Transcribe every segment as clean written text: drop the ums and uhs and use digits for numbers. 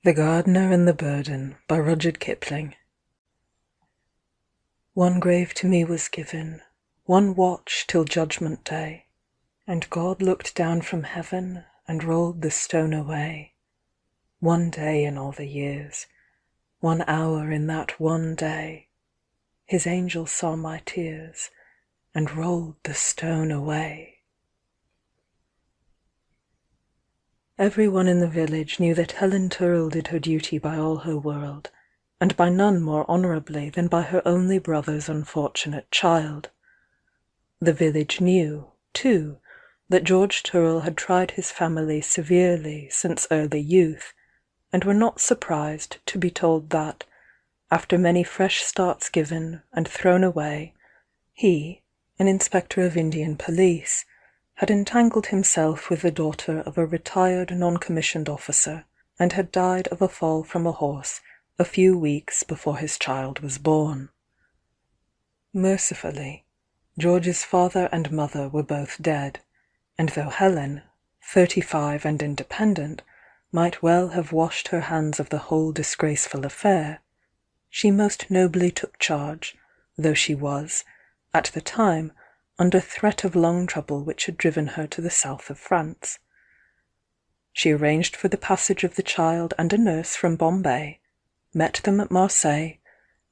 The Gardener and the Burden by Rudyard Kipling. One grave to me was given, one watch till judgment day, and God looked down from heaven and rolled the stone away. One day in all the years, 1 hour in that one day, His angel saw my tears and rolled the stone away. Everyone in the village knew that Helen Turrell did her duty by all her world, and by none more honourably than by her only brother's unfortunate child. The village knew, too, that George Turrell had tried his family severely since early youth, and were not surprised to be told that, after many fresh starts given and thrown away, he, an inspector of Indian police, had entangled himself with the daughter of a retired non-commissioned officer, and had died of a fall from a horse a few weeks before his child was born. Mercifully, George's father and mother were both dead, and though Helen, 35 and independent, might well have washed her hands of the whole disgraceful affair, she most nobly took charge, though she was, at the time, under threat of lung trouble which had driven her to the south of France. She arranged for the passage of the child and a nurse from Bombay, met them at Marseilles,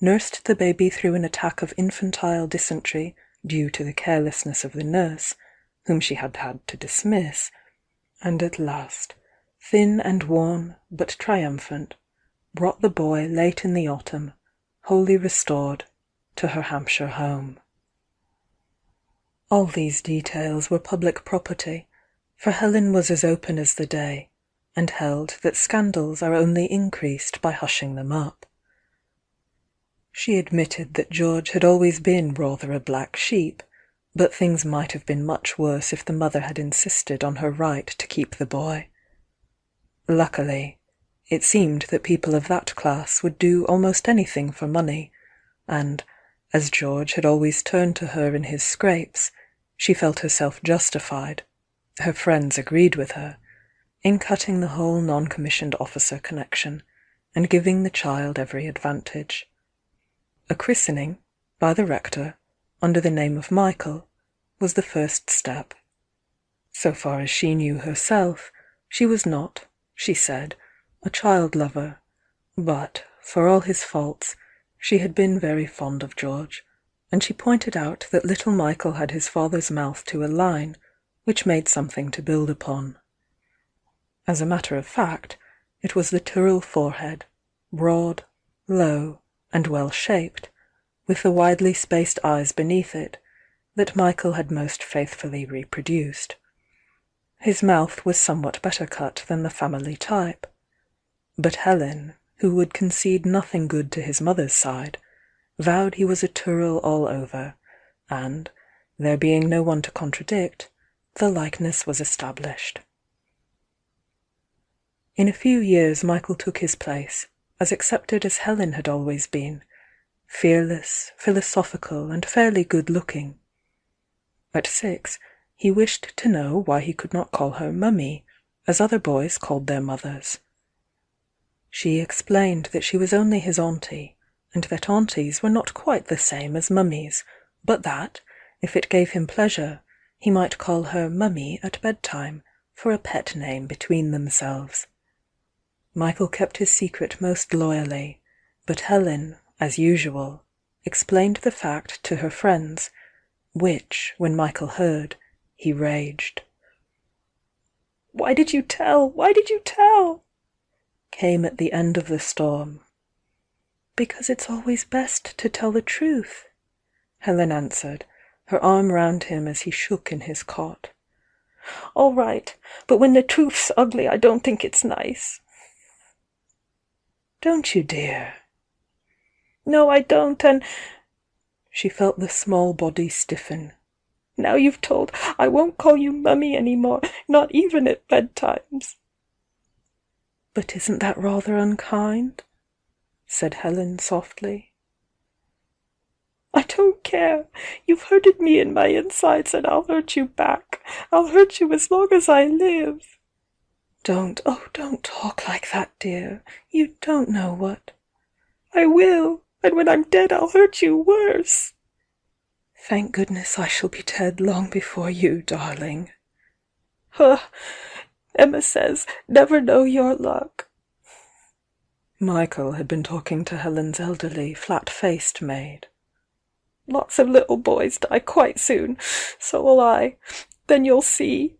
nursed the baby through an attack of infantile dysentery due to the carelessness of the nurse, whom she had had to dismiss, and at last, thin and worn but triumphant, brought the boy late in the autumn, wholly restored, to her Hampshire home. All these details were public property, for Helen was as open as the day, and held that scandals are only increased by hushing them up. She admitted that George had always been rather a black sheep, but things might have been much worse if the mother had insisted on her right to keep the boy. Luckily, it seemed that people of that class would do almost anything for money, and, as George had always turned to her in his scrapes, she felt herself justified, her friends agreed with her, in cutting the whole non-commissioned officer connection, and giving the child every advantage. A christening, by the rector, under the name of Michael, was the first step. So far as she knew herself, she was not, she said, a child-lover, but, for all his faults, she had been very fond of George, and she pointed out that little Michael had his father's mouth to a line, which made something to build upon. As a matter of fact, it was the Turrell forehead, broad, low, and well-shaped, with the widely spaced eyes beneath it, that Michael had most faithfully reproduced. His mouth was somewhat better cut than the family type, but Helen, who would concede nothing good to his mother's side, vowed he was a Turrell all over, and, there being no one to contradict, the likeness was established. In a few years Michael took his place, as accepted as Helen had always been, fearless, philosophical, and fairly good-looking. At 6, he wished to know why he could not call her Mummy, as other boys called their mothers. She explained that she was only his auntie, and that aunties were not quite the same as mummies, but that, if it gave him pleasure, he might call her Mummy at bedtime, for a pet name between themselves. Michael kept his secret most loyally, but Helen, as usual, explained the fact to her friends, which, when Michael heard, he raged. "Why did you tell? Why did you tell?" came at the end of the storm. "Because it's always best to tell the truth," Helen answered, her arm round him as he shook in his cot. "All right, but when the truth's ugly I don't think it's nice." "Don't you, dear?" "No, I don't, and—" She felt the small body stiffen. "Now you've told, I won't call you Mummy any more, not even at bedtimes." "But isn't that rather unkind?" said Helen softly. "I don't care. You've hurted me in my insides, and I'll hurt you back. I'll hurt you as long as I live." Don't talk like that, dear. You don't know what—" "I will, and when I'm dead I'll hurt you worse." "Thank goodness I shall be dead long before you, darling." Emma says, never know your luck. Michael had been talking to Helen's elderly, flat-faced maid. "Lots of little boys die quite soon, so will I. Then you'll see."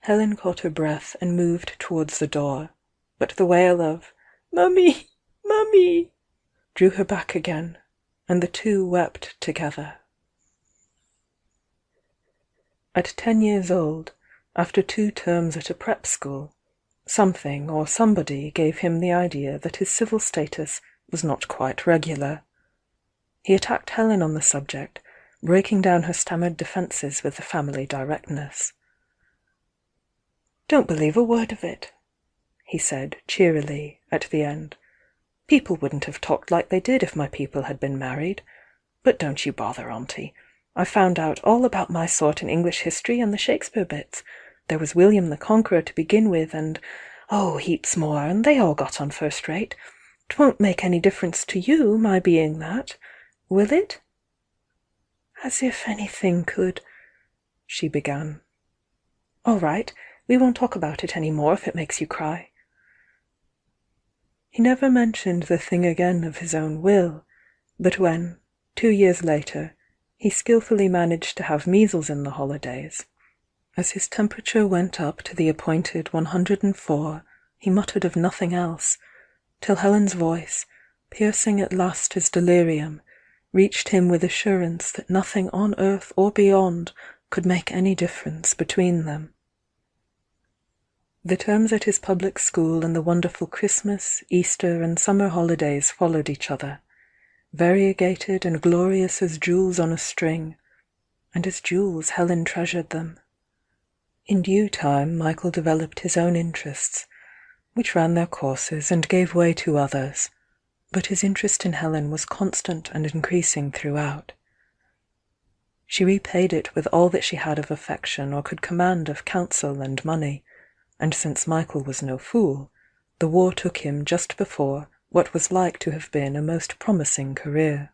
Helen caught her breath and moved towards the door, but the wail of "Mummy! Mummy!" drew her back again, and the two wept together. At 10 years old, after 2 terms at a prep school, something or somebody gave him the idea that his civil status was not quite regular. He attacked Helen on the subject, breaking down her stammered defences with the family directness. "Don't believe a word of it," he said cheerily at the end. "People wouldn't have talked like they did if my people had been married. But don't you bother, Auntie. I found out all about my sort in English history and the Shakespeare bits. There was William the Conqueror to begin with, and heaps more, and they all got on first rate. 'Twon't make any difference to you, my being that, will it?" "As if anything could—" she began. "All right, we won't talk about it any more if it makes you cry." He never mentioned the thing again of his own will, but when, 2 years later, he skillfully managed to have measles in the holidays, as his temperature went up to the appointed 104, he muttered of nothing else, till Helen's voice, piercing at last his delirium, reached him with assurance that nothing on earth or beyond could make any difference between them. The terms at his public school and the wonderful Christmas, Easter, and summer holidays followed each other, variegated and glorious as jewels on a string, and as jewels Helen treasured them. In due time Michael developed his own interests, which ran their courses and gave way to others, but his interest in Helen was constant and increasing throughout. She repaid it with all that she had of affection or could command of counsel and money, and since Michael was no fool, the war took him just before what was like to have been a most promising career.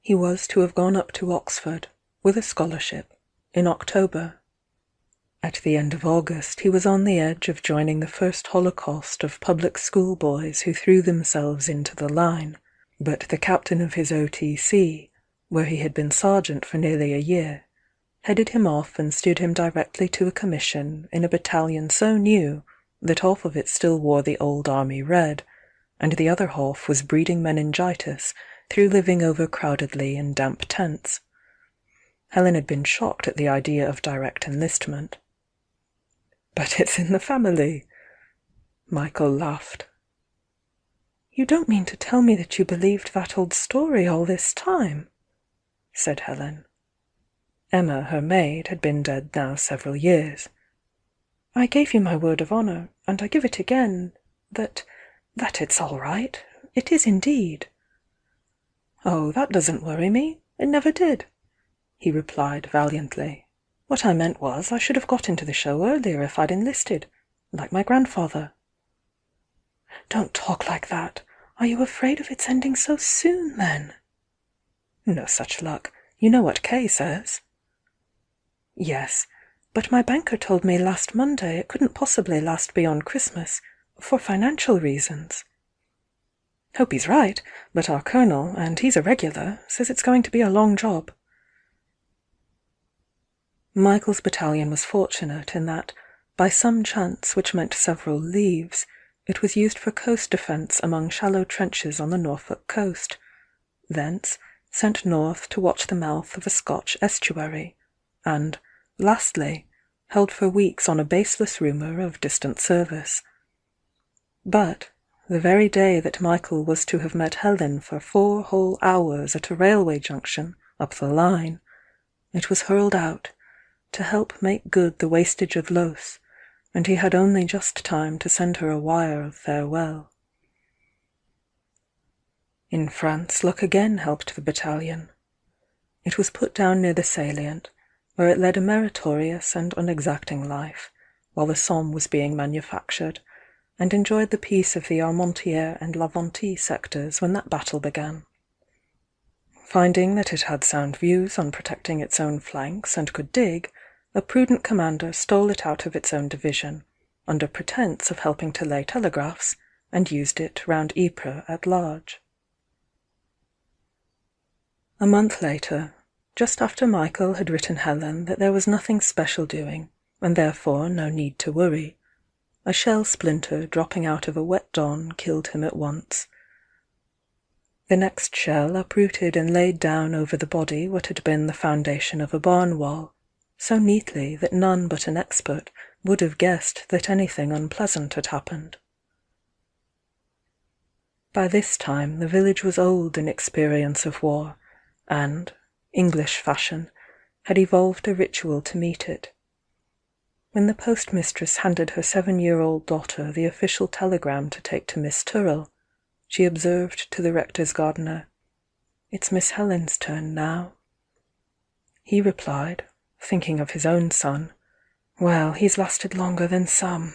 He was to have gone up to Oxford, with a scholarship, in October. At the end of August he was on the edge of joining the first holocaust of public school boys who threw themselves into the line, but the captain of his OTC, where he had been sergeant for nearly a year, headed him off and steered him directly to a commission in a battalion so new that half of it still wore the old army red, and the other half was breeding meningitis through living overcrowdedly in damp tents. Helen had been shocked at the idea of direct enlistment. "But it's in the family," Michael laughed. "You don't mean to tell me that you believed that old story all this time?" said Helen. Emma, her maid, had been dead now several years. "I gave you my word of honour, and I give it again, that it's all right. It is indeed." "Oh, that doesn't worry me. It never did," he replied valiantly. "What I meant was, I should have got into the show earlier if I'd enlisted, like my grandfather." "Don't talk like that. Are you afraid of its ending so soon, then?" "No such luck. You know what Kay says?" "Yes, but my banker told me last Monday it couldn't possibly last beyond Christmas, for financial reasons." "Hope he's right, but our colonel, and he's a regular, says it's going to be a long job." Michael's battalion was fortunate in that, by some chance which meant several leaves, it was used for coast defence among shallow trenches on the Norfolk coast, thence sent north to watch the mouth of a Scotch estuary, and, lastly, held for weeks on a baseless rumour of distant service. But, the very day that Michael was to have met Helen for 4 whole hours at a railway junction up the line, it was hurled out, to help make good the wastage of Loos, and he had only just time to send her a wire of farewell. In France, luck again helped the battalion. It was put down near the salient, where it led a meritorious and unexacting life, while the Somme was being manufactured, and enjoyed the peace of the Armentières and La Ventie sectors when that battle began. Finding that it had sound views on protecting its own flanks and could dig, a prudent commander stole it out of its own division, under pretence of helping to lay telegraphs, and used it round Ypres at large. A month later, just after Michael had written Helen that there was nothing special doing, and therefore no need to worry, a shell splinter dropping out of a wet dawn killed him at once. The next shell uprooted and laid down over the body what had been the foundation of a barn wall, so neatly that none but an expert would have guessed that anything unpleasant had happened. By this time the village was old in experience of war, and, English fashion, had evolved a ritual to meet it. When the postmistress handed her 7-year-old daughter the official telegram to take to Miss Turrell, she observed to the rector's gardener, "It's Miss Helen's turn now." He replied, thinking of his own son, "Well, he's lasted longer than some."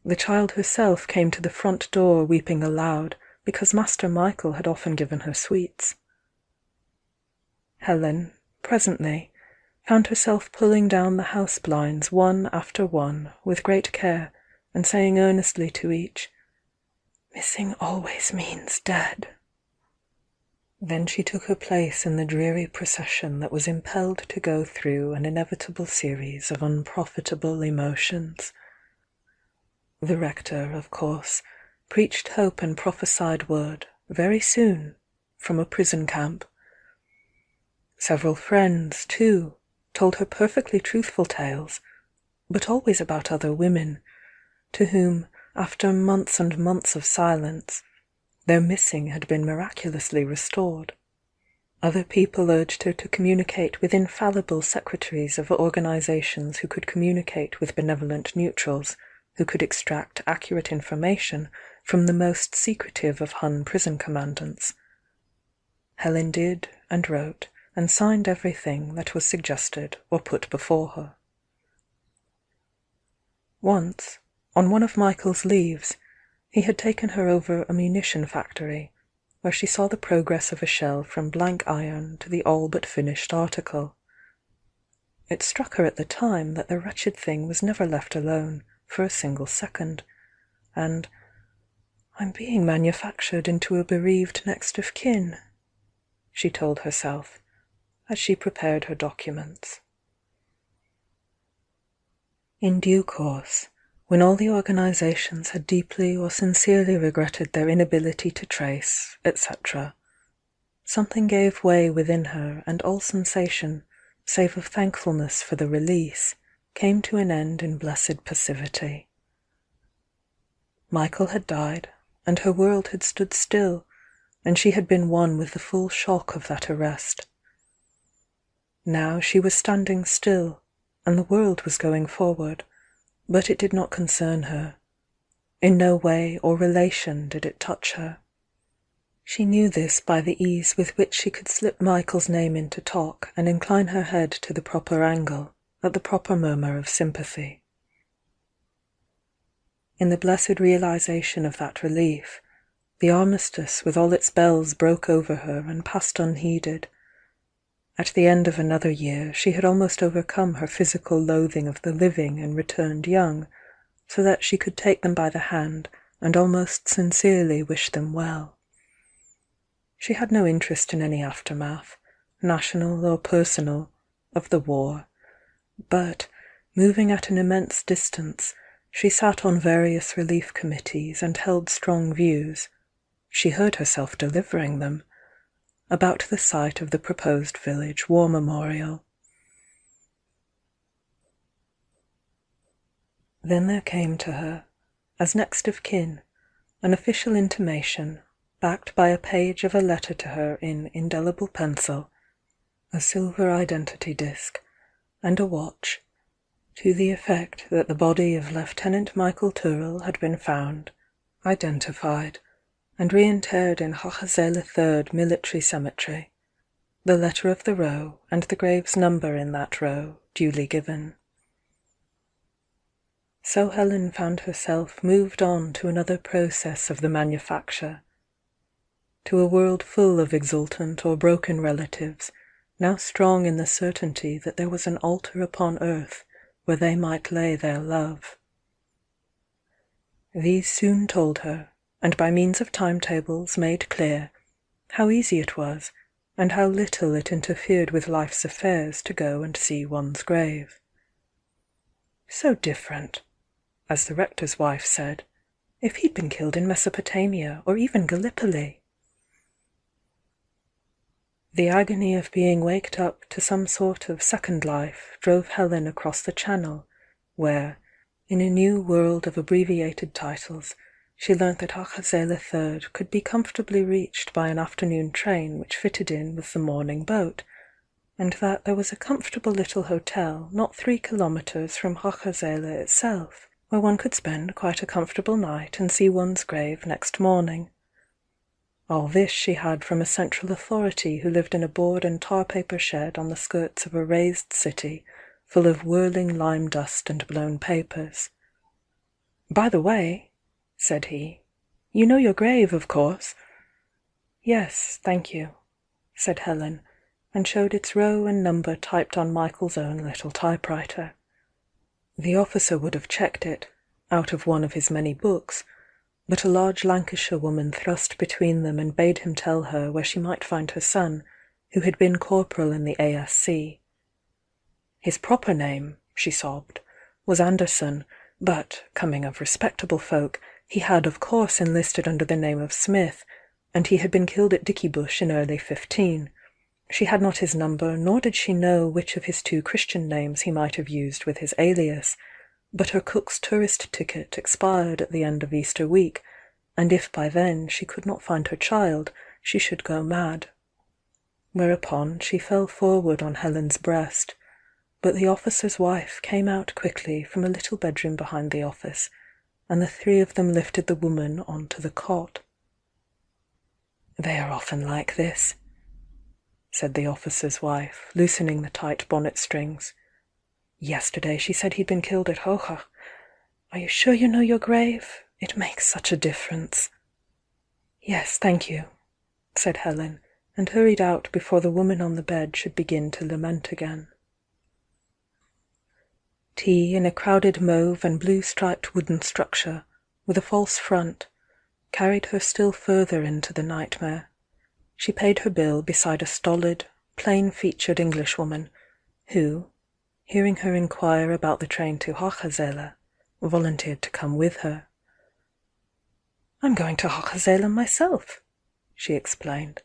The child herself came to the front door weeping aloud because Master Michael had often given her sweets. Helen, presently, found herself pulling down the house blinds one after one with great care, and saying earnestly to each, "Missing always means dead." Then she took her place in the dreary procession that was impelled to go through an inevitable series of unprofitable emotions. The rector, of course, preached hope and prophesied word, very soon, from a prison camp. Several friends, too, told her perfectly truthful tales, but always about other women, to whom, after months and months of silence, their missing had been miraculously restored. Other people urged her to communicate with infallible secretaries of organizations who could communicate with benevolent neutrals, who could extract accurate information from the most secretive of Hun prison commandants. Helen did and wrote and signed everything that was suggested or put before her. Once, on one of Michael's leaves, he had taken her over a munition factory, where she saw the progress of a shell from blank iron to the all but finished article. It struck her at the time that the wretched thing was never left alone for a single second, and "I'm being manufactured into a bereaved next of kin," she told herself, as she prepared her documents. In due course, when all the organizations had deeply or sincerely regretted their inability to trace, etc., something gave way within her, and all sensation, save of thankfulness for the release, came to an end in blessed passivity. Michael had died, and her world had stood still, and she had been one with the full shock of that arrest. Now she was standing still, and the world was going forward, but it did not concern her. In no way or relation did it touch her. She knew this by the ease with which she could slip Michael's name into talk and incline her head to the proper angle, at the proper murmur of sympathy. In the blessed realization of that relief, the armistice with all its bells broke over her and passed unheeded. At the end of another year she had almost overcome her physical loathing of the living and returned young, so that she could take them by the hand and almost sincerely wish them well. She had no interest in any aftermath, national or personal, of the war, but, moving at an immense distance, she sat on various relief committees and held strong views. She heard herself delivering them about the site of the proposed village war memorial. Then there came to her, as next of kin, an official intimation, backed by a page of a letter to her in indelible pencil, a silver identity disc, and a watch, to the effect that the body of Lieutenant Michael Turrell had been found, identified, and reinterred in Hochzelle 3rd Military Cemetery, the letter of the row and the grave's number in that row duly given. So Helen found herself moved on to another process of the manufacture, to a world full of exultant or broken relatives, now strong in the certainty that there was an altar upon earth where they might lay their love. These soon told her, and by means of timetables made clear, how easy it was, and how little it interfered with life's affairs to go and see one's grave. So different, as the rector's wife said, if he'd been killed in Mesopotamia or even Gallipoli. The agony of being waked up to some sort of second life drove Helen across the Channel, where, in a new world of abbreviated titles, she learnt that Achazela III could be comfortably reached by an afternoon train which fitted in with the morning boat, and that there was a comfortable little hotel not 3 kilometres from Achazela itself, where one could spend quite a comfortable night and see one's grave next morning. All this she had from a central authority who lived in a board and tar-paper shed on the skirts of a raised city full of whirling lime dust and blown papers. "By the way," said he, "you know your grave, of course?" "Yes, thank you," said Helen, and showed its row and number typed on Michael's own little typewriter. The officer would have checked it, out of one of his many books, but a large Lancashire woman thrust between them and bade him tell her where she might find her son, who had been corporal in the ASC. His proper name, she sobbed, was Anderson, but, coming of respectable folk, he had of course enlisted under the name of Smith, and he had been killed at Dickiebush in early 15. She had not his number, nor did she know which of his 2 Christian names he might have used with his alias, but her cook's tourist ticket expired at the end of Easter week, and if by then she could not find her child, she should go mad. Whereupon she fell forward on Helen's breast, but the officer's wife came out quickly from a little bedroom behind the office, and the 3 of them lifted the woman on to the cot. "They are often like this," said the officer's wife, loosening the tight bonnet strings. "Yesterday she said he'd been killed at Hocha. Are you sure you know your grave? It makes such a difference." "Yes, thank you," said Helen, and hurried out before the woman on the bed should begin to lament again. Tea in a crowded mauve and blue-striped wooden structure, with a false front, carried her still further into the nightmare. She paid her bill beside a stolid, plain-featured Englishwoman, who, hearing her inquire about the train to Hochazela, volunteered to come with her. "I'm going to Hochazela myself," she explained.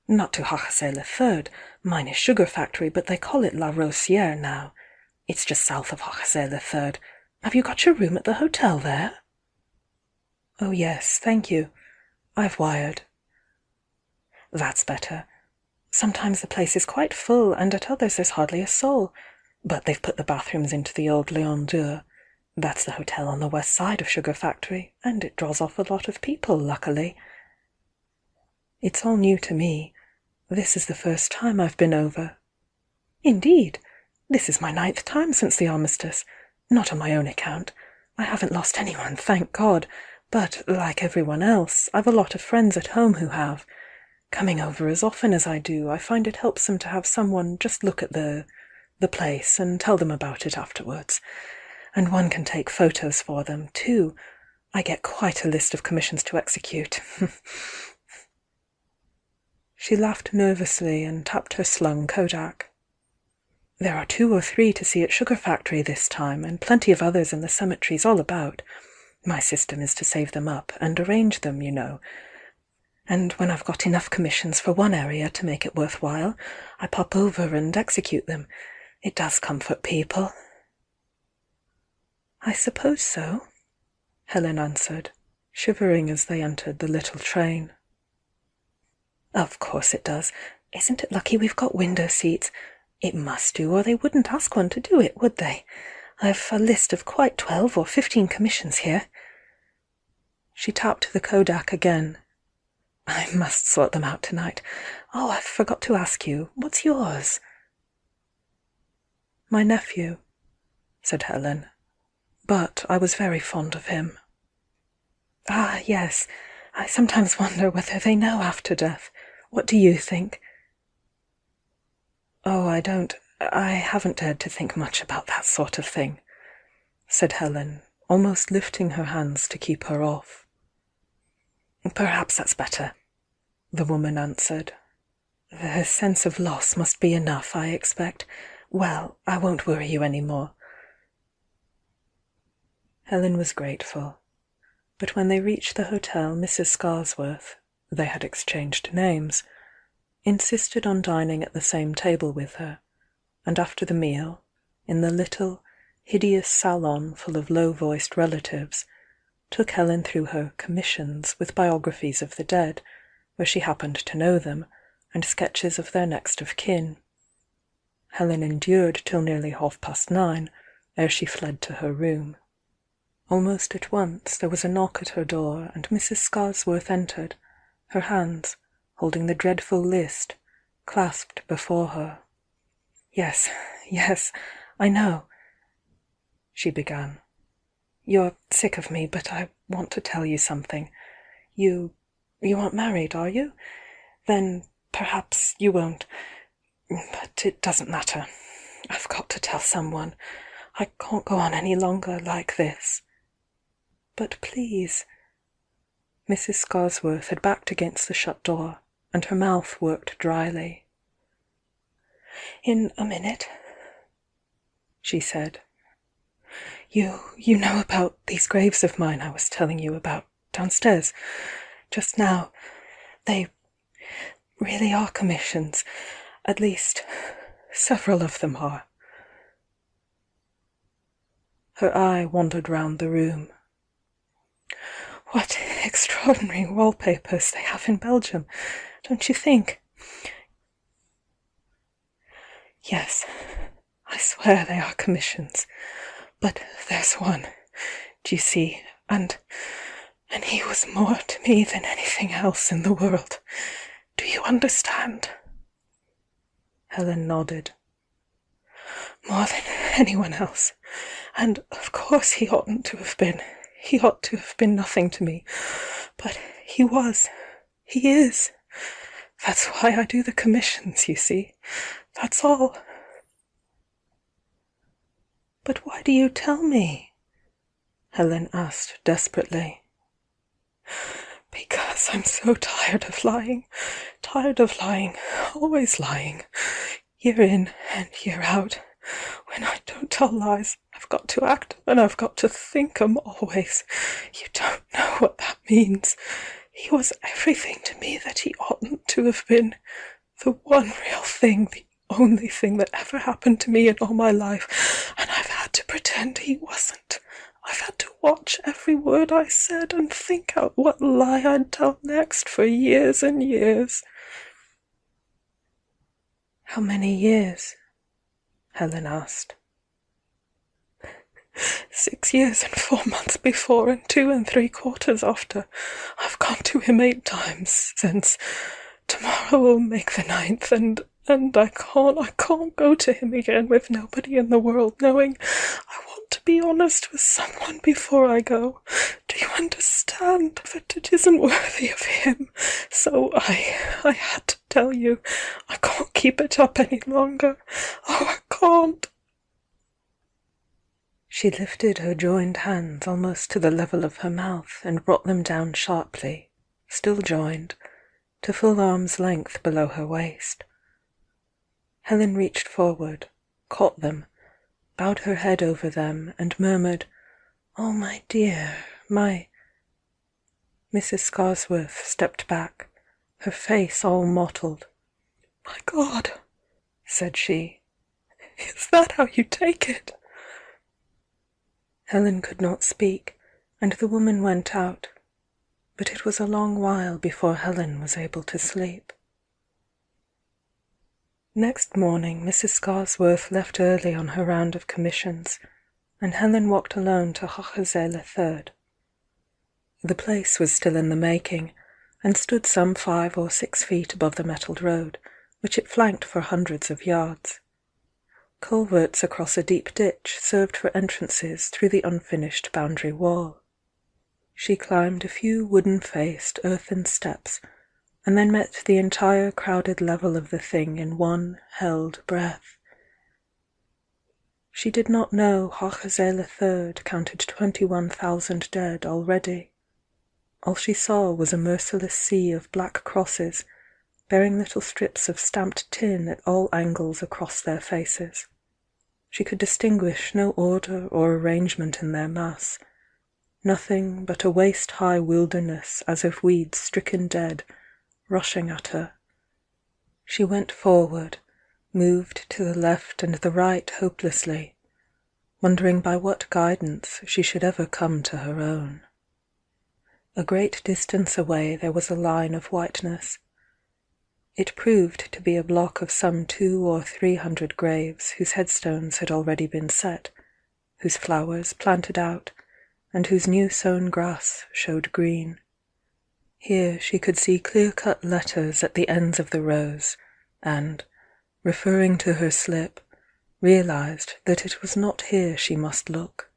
"Not to Hochazela III, mine is sugar factory, but they call it La Rosière now. It's just south of Hochazela III. Have you got your room at the hotel there?" "Oh yes, thank you. I've wired." "That's better. Sometimes the place is quite full, and at others there's hardly a soul. But they've put the bathrooms into the old Lion d'Or. That's the hotel on the west side of Sugar Factory, and it draws off a lot of people, luckily. It's all new to me. This is the first time I've been over." "Indeed? This is my 9th time since the armistice. Not on my own account. I haven't lost anyone, thank God. But, like everyone else, I've a lot of friends at home who have. Coming over as often as I do, I find it helps them to have someone just look at the place and tell them about it afterwards. And one can take photos for them, too. I get quite a list of commissions to execute." She laughed nervously and tapped her slung kodak. "There are 2 or 3 to see at Sugar Factory this time, and plenty of others in the cemeteries all about. My system is to save them up, and arrange them, you know. And when I've got enough commissions for one area to make it worthwhile, I pop over and execute them. It does comfort people." "I suppose so," Helen answered, shivering as they entered the little train. "Of course it does. Isn't it lucky we've got window seats? It must do, or they wouldn't ask one to do it, would they? I've a list of quite 12 or 15 commissions here." She tapped the kodak again. "I must sort them out tonight. Oh, I forgot to ask you, what's yours?" "My nephew," said Helen. but I was very fond of him. Ah, yes, I sometimes wonder whether they know after death. What do you think? Oh, I haven't dared to think much about that sort of thing, said Helen, almost lifting her hands to keep her off. Perhaps that's better, the woman answered. The sense of loss must be enough, I expect. Well, I won't worry you any more. Helen was grateful, but when they reached the hotel, Mrs. Scarsworth, they had exchanged names, insisted on dining at the same table with her, and after the meal, in the little, hideous salon full of low-voiced relatives, took Helen through her commissions with biographies of the dead, where she happened to know them, and sketches of their next of kin. Helen endured till nearly 9:30, ere she fled to her room. Almost at once there was a knock at her door, and Mrs. Scarsworth entered, her hands, holding the dreadful list, clasped before her. Yes, I know," she began. "You're sick of me, but I want to tell you something. You aren't married, are you? Then perhaps you won't. But it doesn't matter. I've got to tell someone. I can't go on any longer like this." "But please—" Mrs. Scarsworth had backed against the shut door, and her mouth worked dryly. "In a minute," she said. You know about these graves of mine I was telling you about downstairs just now. They really are commissions. At least, several of them are." Her eye wandered round the room. "What extraordinary wallpapers they have in Belgium, don't you think?" "Yes, I swear they are commissions. But there's one, do you see, and he was more to me than anything else in the world. Do you understand?" Helen nodded. "More than anyone else. And of course he oughtn't to have been. He ought to have been nothing to me. But he was. He is. That's why I do the commissions, you see. That's all." "But why do you tell me?" Helen asked desperately. "Because I'm so tired of lying, always lying, year in and year out. When I don't tell lies, I've got to act 'em and I've got to think 'em always. You don't know what that means. He was everything to me that he oughtn't to have been. The one real thing, the only thing that ever happened to me in all my life, and I've had to pretend he wasn't. I've had to watch every word I said and think out what lie I'd tell next for years and years." "How many years?" Helen asked. 6 years and 4 months before, and 2 3/4 after. I've gone to him 8 times since. Tomorrow will make the 9th, and I can't go to him again with nobody in the world knowing. I want to be honest with someone before I go. Do you understand that it isn't worthy of him? So I had to tell you. I can't keep it up any longer. Oh, I can't." She lifted her joined hands almost to the level of her mouth and brought them down sharply, still joined, to full arm's length below her waist. Helen reached forward, caught them, bowed her head over them, and murmured, "Oh, my dear, my—" Mrs. Scarsworth stepped back, her face all mottled. "My God," said she, "is that how you take it?" Helen could not speak, and the woman went out, but it was a long while before Helen was able to sleep. Next morning Mrs. Scarsworth left early on her round of commissions, and Helen walked alone to Hochezele III. The place was still in the making, and stood some 5 or 6 feet above the metalled road, which it flanked for hundreds of yards. Culverts across a deep ditch served for entrances through the unfinished boundary wall. She climbed a few wooden-faced earthen steps, and then met the entire crowded level of the thing in one held breath. She did not know Hachazé III counted 21,000 dead already. All she saw was a merciless sea of black crosses, bearing little strips of stamped tin at all angles across their faces. She could distinguish no order or arrangement in their mass, nothing but a waist-high wilderness as of weeds stricken dead, rushing at her. She went forward, moved to the left and the right hopelessly, wondering by what guidance she should ever come to her own. A great distance away there was a line of whiteness. It proved to be a block of some 200 or 300 graves whose headstones had already been set, whose flowers planted out, and whose new sown grass showed green. Here she could see clear-cut letters at the ends of the rows, and, referring to her slip, realized that it was not here she must look.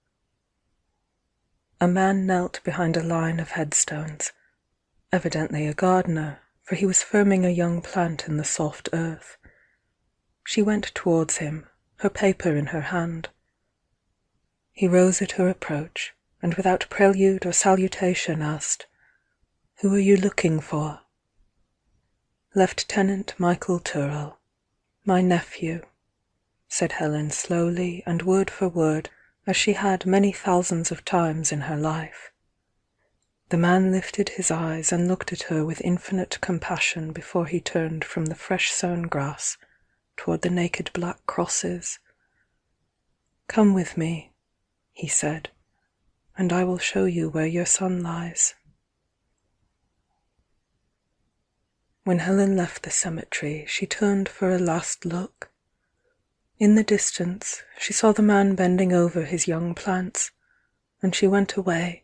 A man knelt behind a line of headstones, evidently a gardener, for he was firming a young plant in the soft earth. She went towards him, her paper in her hand. He rose at her approach, and without prelude or salutation asked, "Who are you looking for?" "Lieutenant Michael Turrell, my nephew," said Helen slowly and word for word, as she had many thousands of times in her life. The man lifted his eyes and looked at her with infinite compassion before he turned from the fresh-sown grass toward the naked black crosses. "Come with me," he said, "and I will show you where your son lies." When Helen left the cemetery, she turned for a last look. In the distance, she saw the man bending over his young plants, and she went away,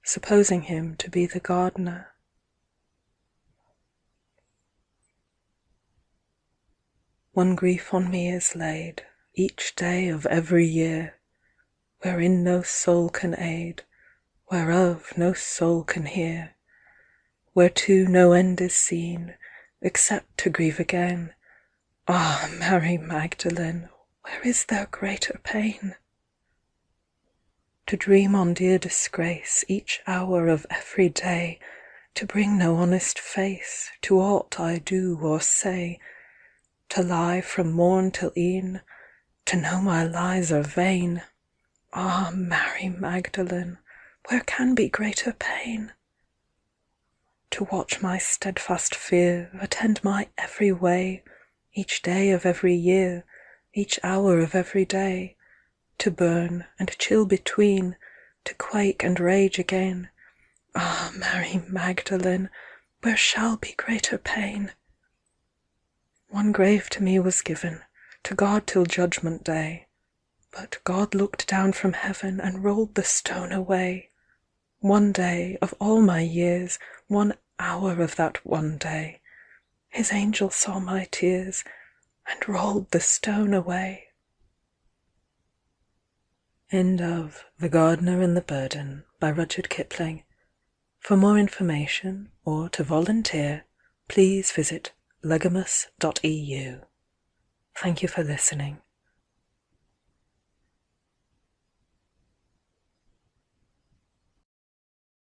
supposing him to be the gardener. One grief on me is laid, each day of every year, wherein no soul can aid, whereof no soul can hear, whereto no end is seen, except to grieve again. Ah, Mary Magdalene, where is there greater pain? To dream on dear disgrace each hour of every day, to bring no honest face to aught I do or say, to lie from morn till e'en, to know my lies are vain. Ah, Mary Magdalene, where can be greater pain? To watch my steadfast fear attend my every way, each day of every year, each hour of every day, to burn and chill between, to quake and rage again. Ah, Mary Magdalene, where shall be greater pain? One grave to me was given, to guard till judgment day, but God looked down from heaven and rolled the stone away. One day of all my years, 1 hour of that one day, His angel saw my tears, and rolled the stone away. End of The Gardener and the Burden by Rudyard Kipling. For more information, or to volunteer, please visit legamus.eu. Thank you for listening.